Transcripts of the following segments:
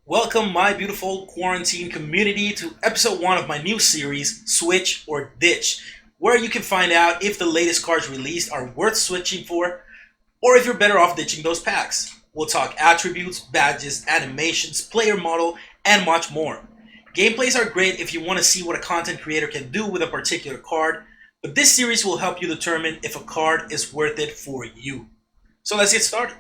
Welcome, my beautiful quarantine community, to episode 1 of my new series, Switch or Ditch, where you can find out if the latest cards released are worth switching for, or if you're better off ditching those packs. We'll talk attributes, badges, animations, player model, and much more. Gameplays are great if you want to see what a content creator can do with a particular card, but this series will help you determine if a card is worth it for you. So let's get started.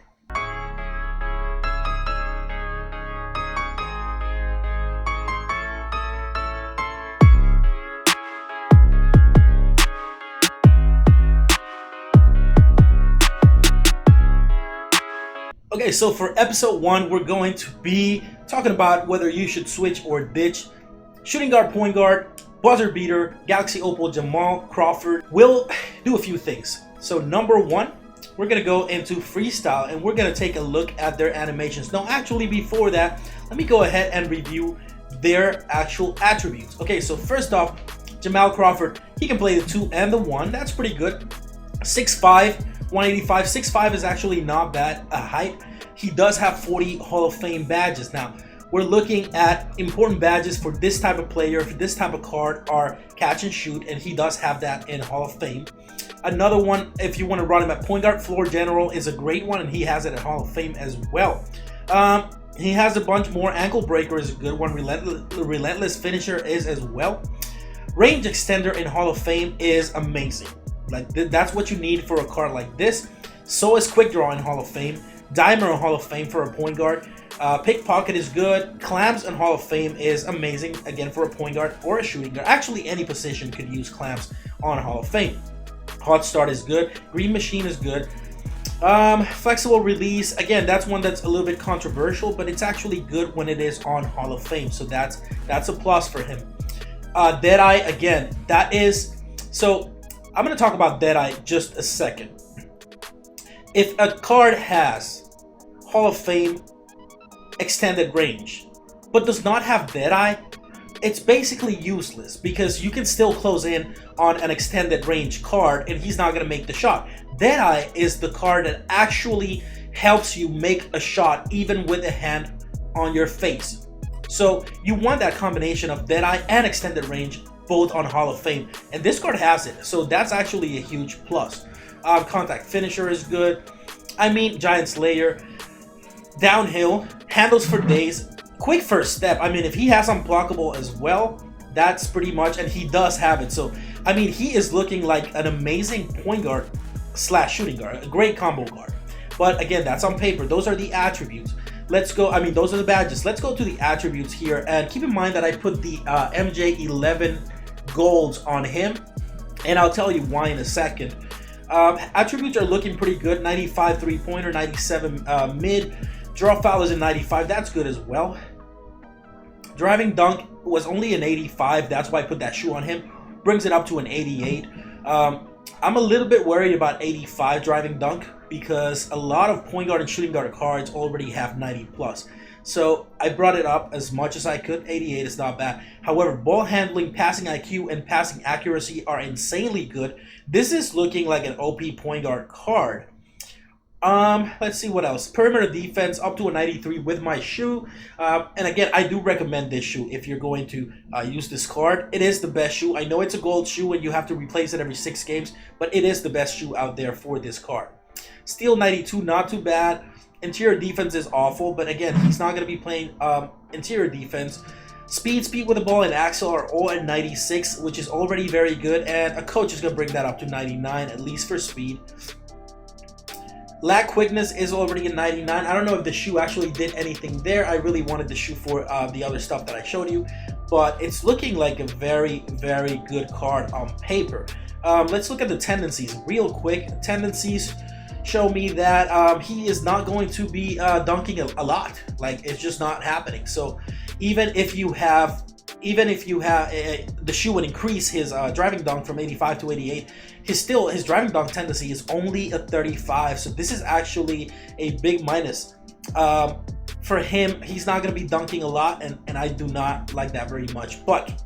Okay, so for episode 1, we're going to be talking about whether you should switch or ditch shooting guard, point guard, buzzer beater, Galaxy Opal, Jamal Crawford. We'll do a few things. So number 1, we're going to go into freestyle and we're going to take a look at their animations. No, actually before that, let me go ahead and review their actual attributes. Okay, so first off, Jamal Crawford, he can play the 2 and the 1. That's pretty good. 6'5", 185. 6'5" is actually not bad height. He does have 40 Hall of Fame badges. Now, we're looking at important badges for this type of player, for this type of card, are catch and shoot, and he does have that in Hall of Fame. Another one, if you want to run him at point guard, floor general is a great one, and he has it at Hall of Fame as well. He has a bunch more. Ankle breaker is a good one. Relentless finisher is as well. Range extender in Hall of Fame is amazing. Like that's what you need for a card like this. So is quick draw in Hall of Fame. Dimer in Hall of Fame for a point guard. Pickpocket is good. Clamps in Hall of Fame is amazing, again, for a point guard or a shooting guard. Actually, any position could use clamps on Hall of Fame. Hot Start is good. Green Machine is good. Flexible Release, again, that's one that's a little bit controversial, but it's actually good when it is on Hall of Fame. So that's a plus for him. Deadeye, again, that is... So I'm going to talk about Deadeye just a second. If a card has Hall of Fame extended range, but does not have Deadeye, it's basically useless because you can still close in on an extended range card and he's not going to make the shot. Deadeye is the card that actually helps you make a shot even with a hand on your face. So you want that combination of Deadeye and extended range both on Hall of Fame, and this card has it, so that's actually a huge plus. Contact Finisher is good. I mean, Giant Slayer. Downhill, handles for days. Quick first step. I mean, if he has unblockable as well, that's pretty much, and he does have it. So, I mean, he is looking like an amazing point guard slash shooting guard, a great combo guard. But again, that's on paper. Those are the attributes. Let's go. I mean, those are the badges. Let's go to the attributes here, and keep in mind that I put the MJ11 golds on him, and I'll tell you why in a second. Attributes are looking pretty good. 95 3-pointer, 97 mid. Draw foul is a 95. That's good as well. Driving dunk was only an 85. That's why I put that shoe on him. Brings it up to an 88. I'm a little bit worried about 85 driving dunk because a lot of point guard and shooting guard cards already have 90 plus. So I brought it up as much as I could. 88 is not bad. However, ball handling, passing IQ, and passing accuracy are insanely good. This is looking like an OP point guard card. Let's see what else. Perimeter defense up to a 93 with my shoe. And again, I do recommend this shoe if you're going to use this card. It is the best shoe. I know it's a gold shoe and you have to replace it every 6 games, but it is the best shoe out there for this card. Steel 92, not too bad. Interior defense is awful, but again, he's not going to be playing interior defense. Speed with the ball, and Axel are all at 96, which is already very good, and a coach is going to bring that up to 99, at least for speed. Lag quickness is already at 99. I don't know if the shoe actually did anything there. I really wanted the shoe for the other stuff that I showed you, but it's looking like a very, very good card on paper. Let's look at the tendencies real quick. Tendencies show me that he is not going to be dunking a lot. Like, it's just not happening. So even if you have the shoe would increase his driving dunk from 85 to 88, his driving dunk tendency is only a 35. So this is actually a big minus for him. He's not going to be dunking a lot, and I do not like that very much. But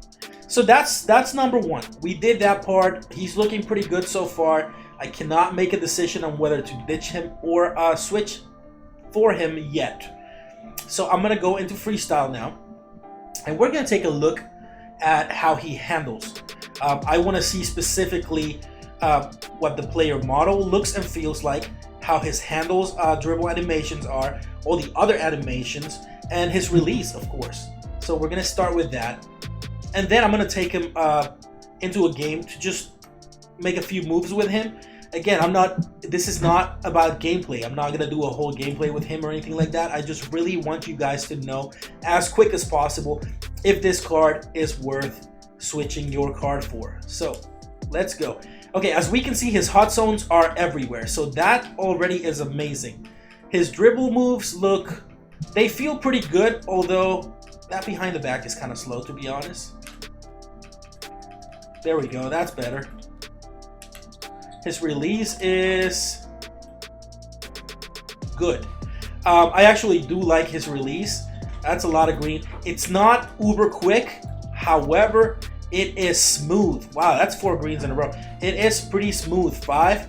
so that's number 1. We did that part. He's looking pretty good so far. I cannot make a decision on whether to ditch him or switch for him yet. So I'm gonna go into freestyle now, and we're gonna take a look at how he handles. I want to see specifically what the player model looks and feels like, how his handles, dribble animations are, all the other animations, and his release, of course. So we're gonna start with that, and then I'm gonna take him into a game to just make a few moves with him. Again, this is not about gameplay. I'm not gonna do a whole gameplay with him or anything like that. I just really want you guys to know as quick as possible if this card is worth switching your card for. So let's go. Okay, as we can see, his hot zones are everywhere, so that already is amazing. His dribble moves they feel pretty good, although that behind the back is kind of slow, to be honest. There we go, that's better. His release is good. I actually do like his release. That's a lot of green. It's not uber quick, however, it is smooth. Wow, that's 4 greens in a row. It is pretty smooth. 5.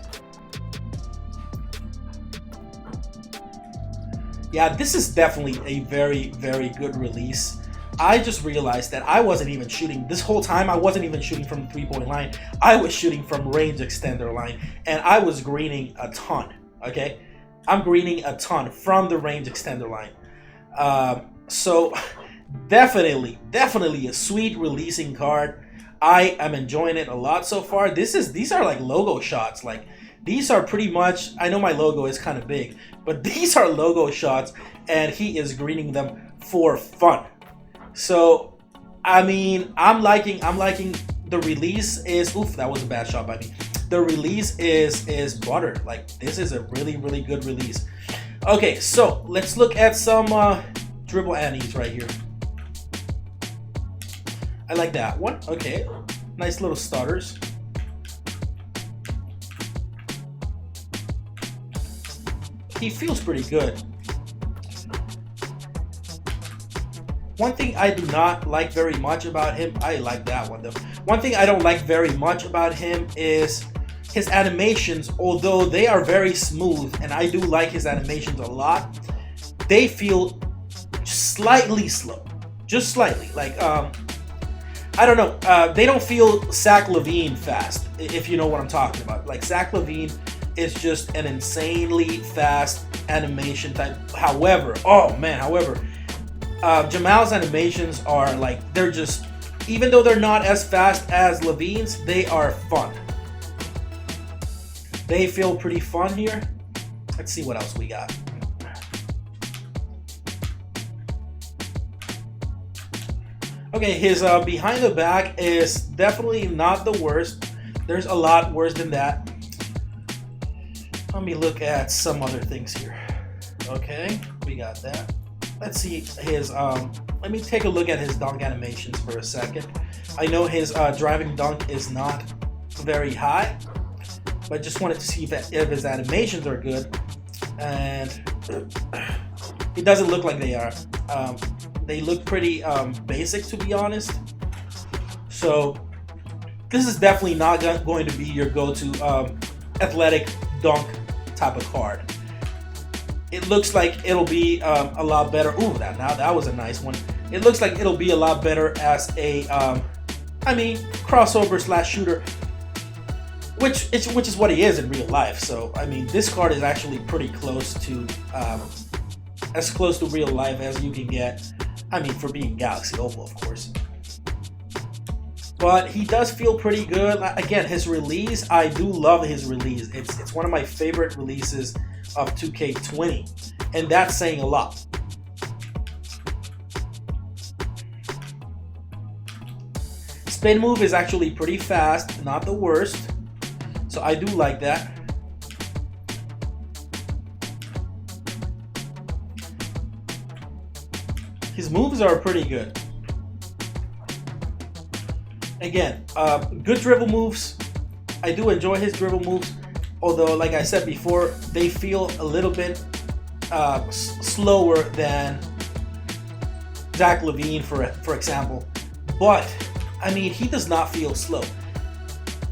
Yeah, this is definitely a very, very good release. I just realized that I wasn't even shooting. This whole time, I wasn't even shooting from the 3-point line. I was shooting from range extender line, and I was greening a ton, okay? I'm greening a ton from the range extender line. So definitely a sweet releasing card. I am enjoying it a lot so far. These are like logo shots. Like, these are pretty much, I know my logo is kind of big, but these are logo shots, and he is greening them for fun. So, I mean, I'm liking the release is, oof, that was a bad shot by me. The release is butter. Like, this is a really, really good release. Okay, so let's look at some dribble annies right here. I like that one. Okay, nice little stutters. He feels pretty good. One thing I do not like very much about him, I like that one though. One thing I don't like very much about him is his animations, although they are very smooth, and I do like his animations a lot, they feel slightly slow. Just slightly. Like, I don't know. They don't feel Zach LaVine fast, if you know what I'm talking about. Like, Zach LaVine is just an insanely fast animation type. However, Jamal's animations are like, they're just, even though they're not as fast as LaVine's, they are fun. They feel pretty fun here. Let's see what else we got. Okay, his behind the back is definitely not the worst. There's a lot worse than that. Let me look at some other things here. Okay, we got that. Let's see his, let me take a look at his dunk animations for a second. I know his driving dunk is not very high, but just wanted to see if his animations are good. And it doesn't look like they are. They look pretty basic, to be honest. So this is definitely not going to be your go-to athletic dunk type of card. It looks like it'll be a lot better. Ooh, that was a nice one. It looks like it'll be a lot better as a, crossover / shooter, which is what he is in real life. So, I mean, this card is actually pretty close to, as close to real life as you can get. I mean, for being Galaxy Opal, of course. But he does feel pretty good. Again, his release, I do love his release. It's one of my favorite releases of 2K20, and that's saying a lot. Spin move is actually pretty fast, not the worst, so I do like that. His moves are pretty good. Again, good dribble moves. I do enjoy his dribble moves, although, like I said before, they feel a little bit slower than Zach LaVine, for example. But, I mean, he does not feel slow.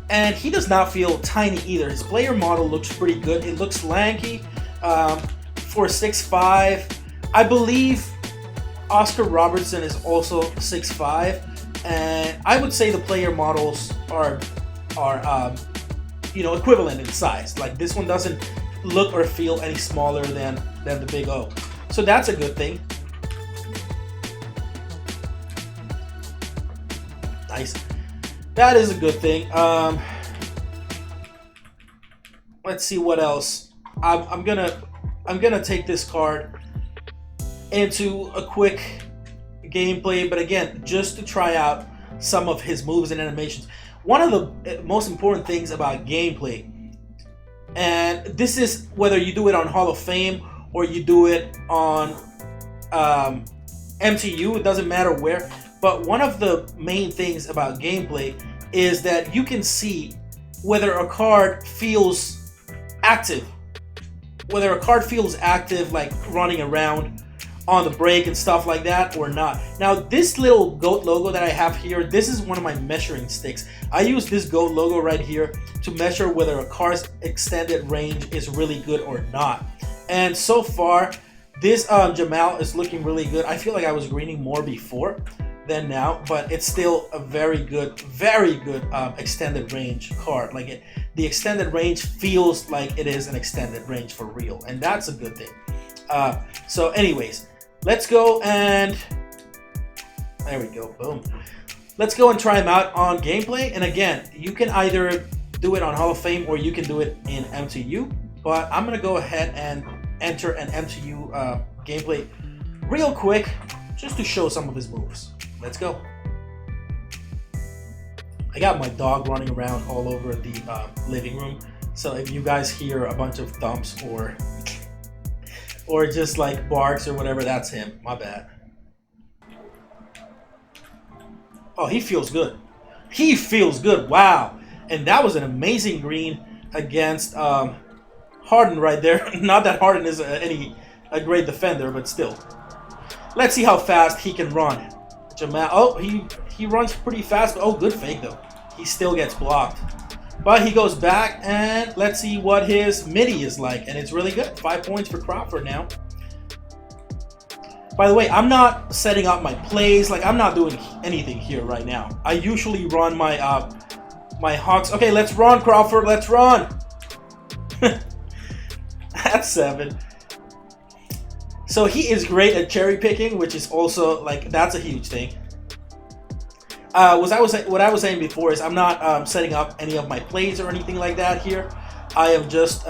And he does not feel tiny either. His player model looks pretty good. It looks lanky for 6'5". I believe Oscar Robertson is also 6'5", and I would say the player models are equivalent in size. Like this one doesn't look or feel any smaller than the Big O, so that's a good thing. Nice, that is a good thing. Let's see what else. I'm gonna take this card into a quick gameplay, but again, just to try out some of his moves and animations. One of the most important things about gameplay, and this is whether you do it on Hall of Fame or you do it on MTU, it doesn't matter where, but one of the main things about gameplay is that you can see whether a card feels active, like running around on the break and stuff like that or not. Now this little goat logo that I have here, this is one of my measuring sticks. I use this goat logo right here to measure whether a card's extended range is really good or not. And so far this Jamal is looking really good. I feel like I was greening more before than now, but it's still a very good extended range card. Like the extended range feels like it is an extended range for real, and that's a good thing. So anyways, let's go and there we go, boom. Let's go and try him out on gameplay. And again, you can either do it on Hall of Fame or you can do it in MTU, but I'm gonna go ahead and enter an MTU gameplay real quick just to show some of his moves. Let's go. I got my dog running around all over the living room, so if you guys hear a bunch of thumps or just like barks or whatever, that's him. My bad. Oh, he feels good. He feels good. Wow. And that was an amazing green against Harden right there. Not that Harden is a great defender, but still. Let's see how fast he can run. Jamal. Oh, he runs pretty fast. Oh, good fake though. He still gets blocked. But he goes back, and let's see what his midi is like. And it's really good. 5 points for Crawford now. By the way, I'm not setting up my plays. Like, I'm not doing anything here right now. I usually run my my Hawks. Okay, let's run, Crawford. Let's run. That's 7. So he is great at cherry picking, which is also like, that's a huge thing. What I was saying before is I'm not setting up any of my plays or anything like that here. I am just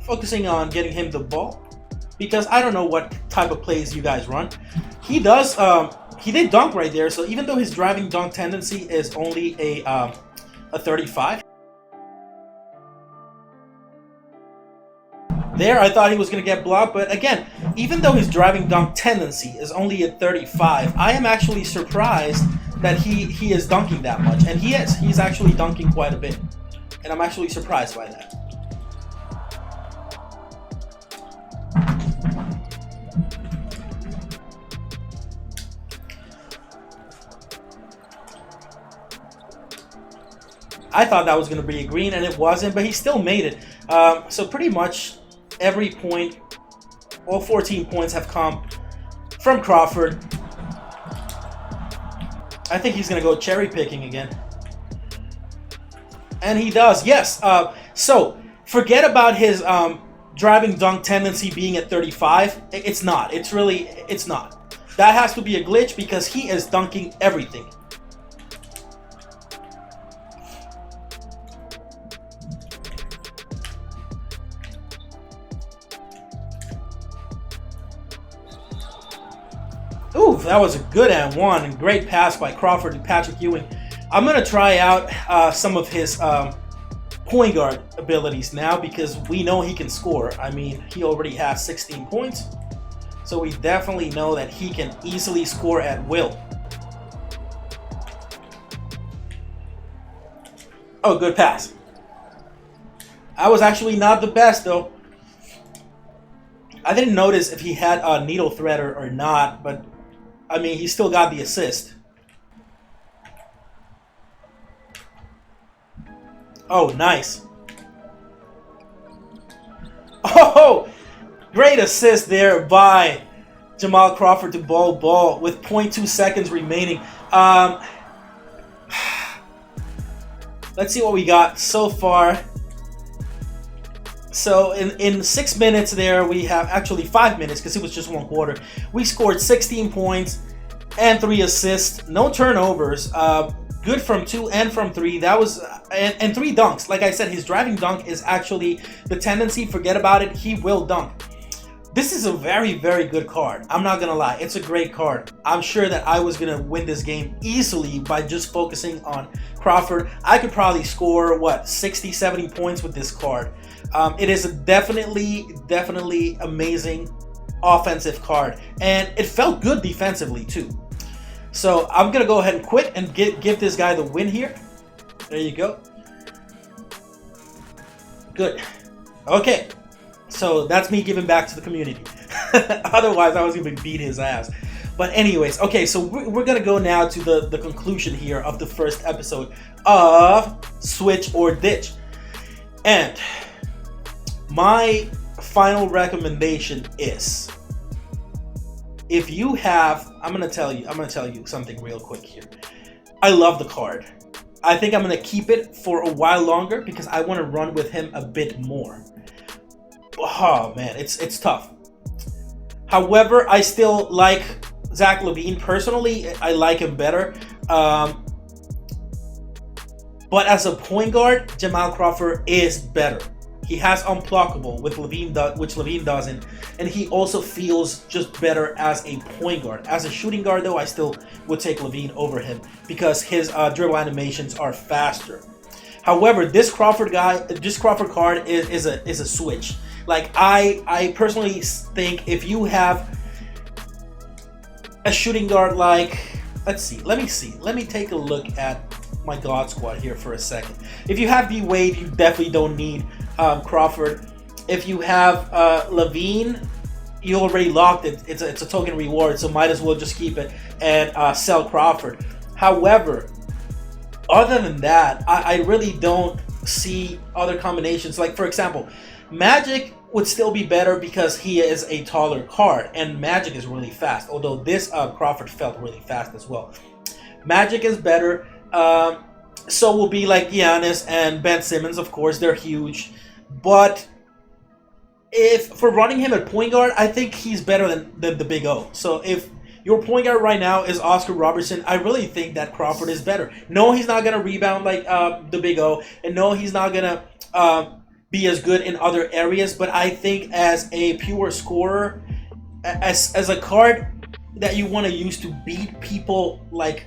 focusing on getting him the ball, because I don't know what type of plays you guys run. He does. He did dunk right there. So even though his driving dunk tendency is only a 35. There, I thought he was going to get blocked, but again, even though his driving dunk tendency is only at 35, I am actually surprised that he is dunking that much, and he is. He's actually dunking quite a bit, and I'm actually surprised by that. I thought that was going to be a green, and it wasn't, but he still made it. So pretty much every point, all 14 points have come from Crawford. I think he's going to go cherry picking again. And he does, yes. So forget about his driving dunk tendency being at 35. It's not. It's not. That has to be a glitch because he is dunking everything. Ooh, that was a good and one. Great pass by Crawford and Patrick Ewing. I'm going to try out some of his point guard abilities now, because we know he can score. I mean, he already has 16 points. So we definitely know that he can easily score at will. Oh, good pass. I was actually not the best, though. I didn't notice if he had a needle threader or not, but I mean, he still got the assist. Oh, nice. Oh, great assist there by Jamal Crawford to ball with 0.2 seconds remaining. Let's see what we got so far. So in 6 minutes there, we have actually 5 minutes because it was just 1 quarter. We scored 16 points and 3 assists, no turnovers. Good from 2 and from 3. That was and 3 dunks. Like I said, his driving dunk is actually the tendency. Forget about it. He will dunk. This is a very, very good card. I'm not gonna lie. It's a great card. I'm sure that I was gonna win this game easily by just focusing on Crawford. I could probably score, what, 60, 70 points with this card. It is a definitely amazing offensive card. And it felt good defensively, too. So I'm going to go ahead and quit and give this guy the win here. There you go. Good. Okay. So that's me giving back to the community. Otherwise, I was going to beat his ass. But anyways, okay, so we're going to go now to the conclusion here of the first episode of Switch or Ditch. And my final recommendation is, if you have, I'm gonna tell you something real quick here. I love the card. I think I'm gonna keep it for a while longer because I want to run with him a bit more. Oh man, it's tough. However, I still like Zach LaVine personally. I like him better. But as a point guard, Jamal Crawford is better. He has unblockable, which LaVine doesn't, and he also feels just better as a point guard. As a shooting guard, though, I still would take LaVine over him because his dribble animations are faster. However, this Crawford card is a switch. Like I personally think if you have a shooting guard like, let me take a look at my God Squad here for a second. If you have D-Wade, you definitely don't need Crawford. If you have LaVine, you already locked it. It's a token reward, so might as well just keep it and sell Crawford. However, other than that, I really don't see other combinations. Like, for example, Magic would still be better because he is a taller card, and Magic is really fast, although this Crawford felt really fast as well. Magic is better. So will be like Giannis and Ben Simmons, of course, they're huge. But if for running him at point guard, I think he's better than the Big O. So if your point guard right now is Oscar Robertson, I really think that Crawford is better. No, he's not going to rebound like the Big O. And no, he's not going to be as good in other areas. But I think as a pure scorer, as a card that you want to use to beat people like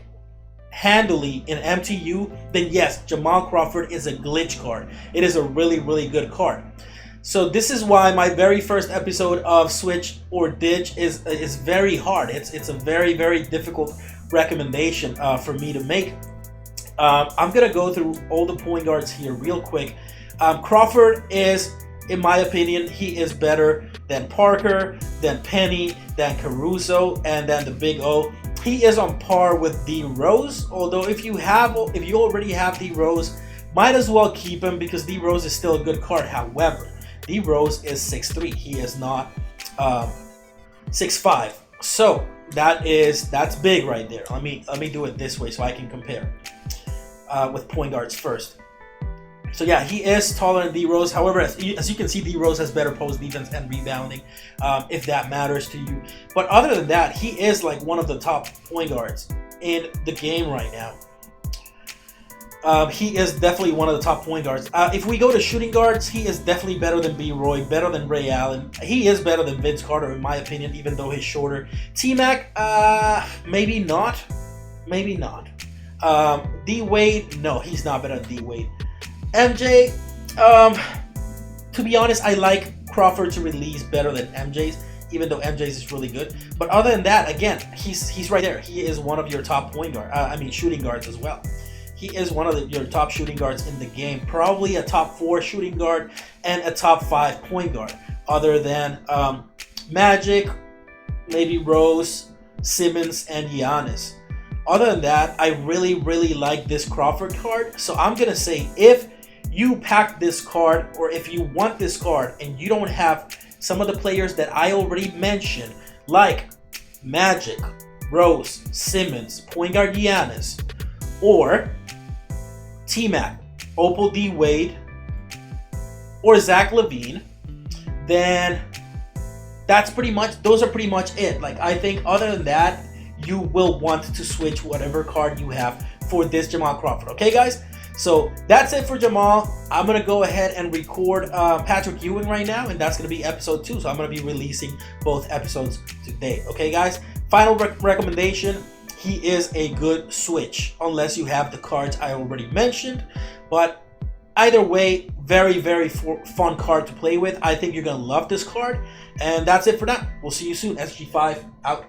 handily in MTU, then yes, Jamal Crawford is a glitch card. It is a really, really good card. So this is why my very first episode of Switch or Ditch is very hard. It's a very, very difficult recommendation for me to make. I'm gonna go through all the point guards here real quick. Crawford is, in my opinion, he is better than Parker, than Penny, than Caruso, and than the Big O. He is on par with D Rose, although if you already have D Rose, might as well keep him because D Rose is still a good card. However, D Rose is 6'3". He is not 6'5". So that's big right there. Let me do it this way so I can compare with point guards first. So yeah, he is taller than D Rose. However, as you can see, D Rose has better post defense and rebounding, if that matters to you. But other than that, he is like one of the top point guards in the game right now. He is definitely one of the top point guards. If we go to shooting guards, he is definitely better than B. Roy, better than Ray Allen. He is better than Vince Carter, in my opinion, even though he's shorter. T-Mac, maybe not. Maybe not. D-Wade, no, he's not better than D-Wade. MJ, to be honest, I like Crawford to release better than MJ's, even though MJ's is really good. But other than that, again, he's right there. He is one of your top shooting guards as well. He is one of your top shooting guards in the game. Probably a top 4 shooting guard and a top 5 point guard. Other than Magic, maybe Rose, Simmons, and Giannis. Other than that, I really, really like this Crawford card. So I'm going to say if you pack this card, or if you want this card and you don't have some of the players that I already mentioned, like Magic, Rose, Simmons, point guard Giannis, or T-Mac, Opal D. Wade, or Zach LaVine, then those are pretty much it. Like, I think other than that, you will want to switch whatever card you have for this Jamal Crawford. Okay, guys? So that's it for Jamal. I'm going to go ahead and record Patrick Ewing right now, and that's going to be episode 2. So I'm going to be releasing both episodes today. Okay, guys? Final recommendation. He is a good switch, unless you have the cards I already mentioned. But either way, very, very fun card to play with. I think you're going to love this card. And that's it for now. We'll see you soon. SG5 out.